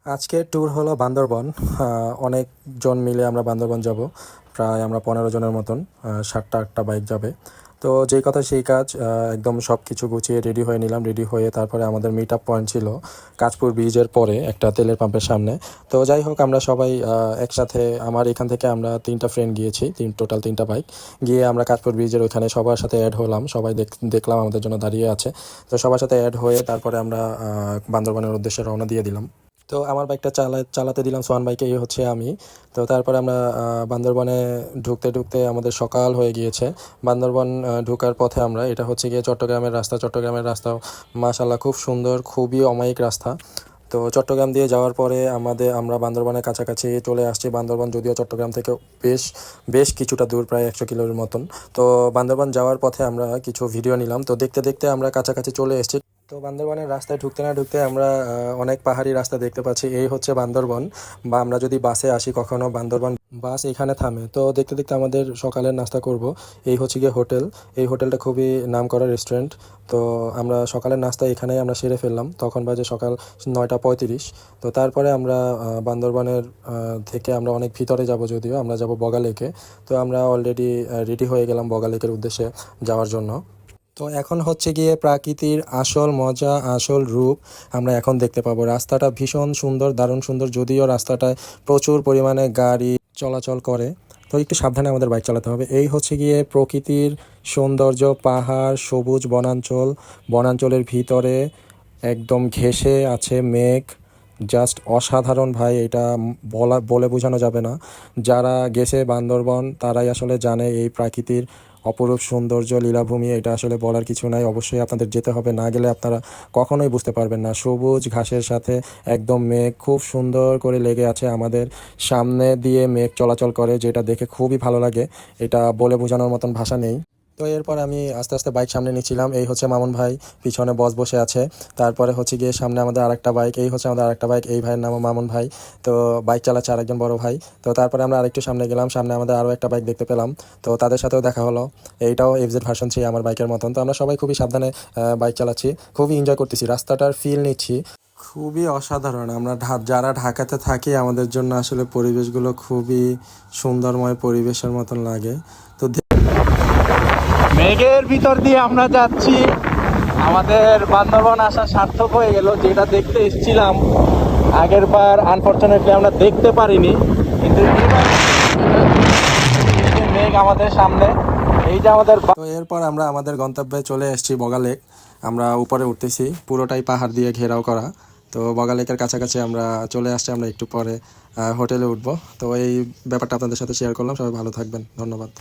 আজকের ট্যুর হলো বান্দরবন। অনেকজন মিলে আমরা বান্দরবন যাব। প্রায় আমরা 15 জনের মতন। 7টা-8টা বাইক যাবে। তো যেই কথা সেই কাজ, একদম সব কিছু গুছিয়ে রেডি হয়ে নিলাম। রেডি হয়ে তারপরে আমাদের মিট আপ পয়েন্ট ছিল কাঁচপুর ব্রিজের পরে একটা তেলের পাম্পের সামনে। তো যাই হোক, আমরা সবাই একসাথে, আমার এখান থেকে আমরা 3টা ফ্রেন্ড গিয়েছি, টোটাল 3টা বাইক গিয়ে আমরা কাঁচপুর ব্রিজের ওইখানে সবার সাথে অ্যাড হলাম। সবাই দেখলাম আমাদের জন্য দাঁড়িয়ে আছে। তো সবার সাথে অ্যাড হয়ে তারপরে আমরা বান্দরবনের উদ্দেশ্যে রওনা দিয়ে দিলাম। তো আমার বাইকটা চালাতে দিলাম সোহান বাইকে, এই হচ্ছে আমি। তো তারপরে আমরা বান্দরবনে ঢুকতে ঢুকতে আমাদের সকাল হয়ে গিয়েছে। বান্দরবন ঢোকার পথে আমরা, এটা হচ্ছে গিয়ে চট্টগ্রামের রাস্তা মাশাআল্লাহ খুব সুন্দর, খুবই অমায়িক রাস্তা। তো চট্টগ্রাম দিয়ে যাওয়ার পরে আমরা বান্দরবনের কাছাকাছি চলে আসছি। বান্দরবন যদিও চট্টগ্রাম থেকে বেশ বেশ কিছুটা দূর, প্রায় 100 কিলোর মতন। তো বান্দরবন যাওয়ার পথে আমরা কিছু ভিডিও নিলাম। তো দেখতে দেখতে আমরা কাছাকাছি চলে এসেছি। তো বান্দরবনের রাস্তায় ঢুকতে না ঢুকতে আমরা অনেক পাহাড়ি রাস্তা দেখতে পাচ্ছি। এই হচ্ছে বান্দরবন। বা আমরা যদি বাসে আসি কখনো, বান্দরবন বাস এখানে থামে। তো দেখতে দেখতে আমাদের সকালের নাস্তা করব। এই হচ্ছে গিয়ে হোটেল। এই হোটেলটা খুবই নামকরা রেস্টুরেন্ট। তো আমরা সকালের নাস্তা এখানেই আমরা সেরে ফেললাম। তখন বাজে সকাল 9টা 35। তো তারপরে আমরা বান্দরবনের থেকে আমরা অনেক ভিতরে যাব, যদিও আমরা যাব বগা লেকে। তো আমরা অলরেডি রেডি হয়ে গেলাম বগা লেকের উদ্দেশ্যে যাওয়ার জন্য। তো এখন হচ্ছে গিয়ে প্রকৃতির আসল মজা, আসল রূপ আমরা এখন দেখতে পাবো। রাস্তাটা ভীষণ সুন্দর, দারুণ সুন্দর, যদিও রাস্তাটায় প্রচুর পরিমাণে গাড়ি চলাচল করে। তো একটু সাবধানে আমাদের বাইক চালাতে হবে। এই হচ্ছে গিয়ে প্রকৃতির সৌন্দর্য, পাহাড়, সবুজ বনাঞ্চল, বনাঞ্চলের ভিতরে একদম ঘেঁষে আছে মেঘ। জাস্ট অসাধারণ ভাই, এটা বলে বোঝানো যাবে না। যারা গেছে বান্দরবন তারাই আসলে জানে এই প্রাকৃতির অপরূপ সৌন্দর্য, লীলাভূমি। এটা আসলে বলার কিছু নাই, অবশ্যই আপনাদের যেতে হবে, না গেলে আপনারা কখনোই বুঝতে পারবেন না। সবুজ ঘাসের সাথে একদম মেঘ খুব সুন্দর করে লেগে আছে, আমাদের সামনে দিয়ে মেঘ চলাচল করে, যেটা দেখে খুবই ভালো লাগে। এটা বলে বোঝানোর মতন ভাষা নেই। তো এরপর আমি আস্তে আস্তে বাইক সামনে নিচ্ছিলাম। এই হচ্ছে মামুন ভাই, পিছনে বস বসে আছে। তারপরে হচ্ছে গিয়ে সামনে আমাদের আরেকটা বাইক, এই হচ্ছে আমাদের আরেকটা বাইক, এই ভাইয়ের নামও মামুন ভাই। তো বাইক চালাচ্ছে আরেকজন বড় ভাই। তো তারপরে আমরা আরেকটু সামনে গেলাম, সামনে আমাদের আরও একটা বাইক দেখতে পেলাম। তো তাদের সাথেও দেখা হলো। এইটাও এফজেড ভার্সন 3 আমার বাইকের মতন। তো আমরা সবাই খুবই সাবধানে বাইক চালাচ্ছি, খুবই এনজয় করতেছি, রাস্তাটার ফিল নিচ্ছি। খুবই অসাধারণ। আমরা যারা ঢাকাতে থাকি, আমাদের জন্য আসলে পরিবেশগুলো খুবই সুন্দরময় পরিবেশের মতন লাগে। তো মেঘের ভিতর দিয়ে আমরা যাচ্ছি, আমাদের বান্দরবন আসা সার্থক হয়ে গেল। যেটা দেখতে এসেছিলাম আগের বার, আনফরচুনেটলি আমরা দেখতে পারিনি, কিন্তু মেঘ আমাদের সামনে, এই যে আমাদের। তো এরপর আমরা আমাদের গন্তব্যে চলে এসেছি বগা লেক। আমরা উপরে উঠতেছি, পুরোটাই পাহাড় দিয়ে ঘেরাও করা। তো বগা লেকের কাছাকাছি আমরা চলে আসছি। আমরা একটু পরে হোটেলে উঠবো। তো এই ব্যাপারটা আপনাদের সাথে শেয়ার করলাম। সবাই ভালো থাকবেন, ধন্যবাদ।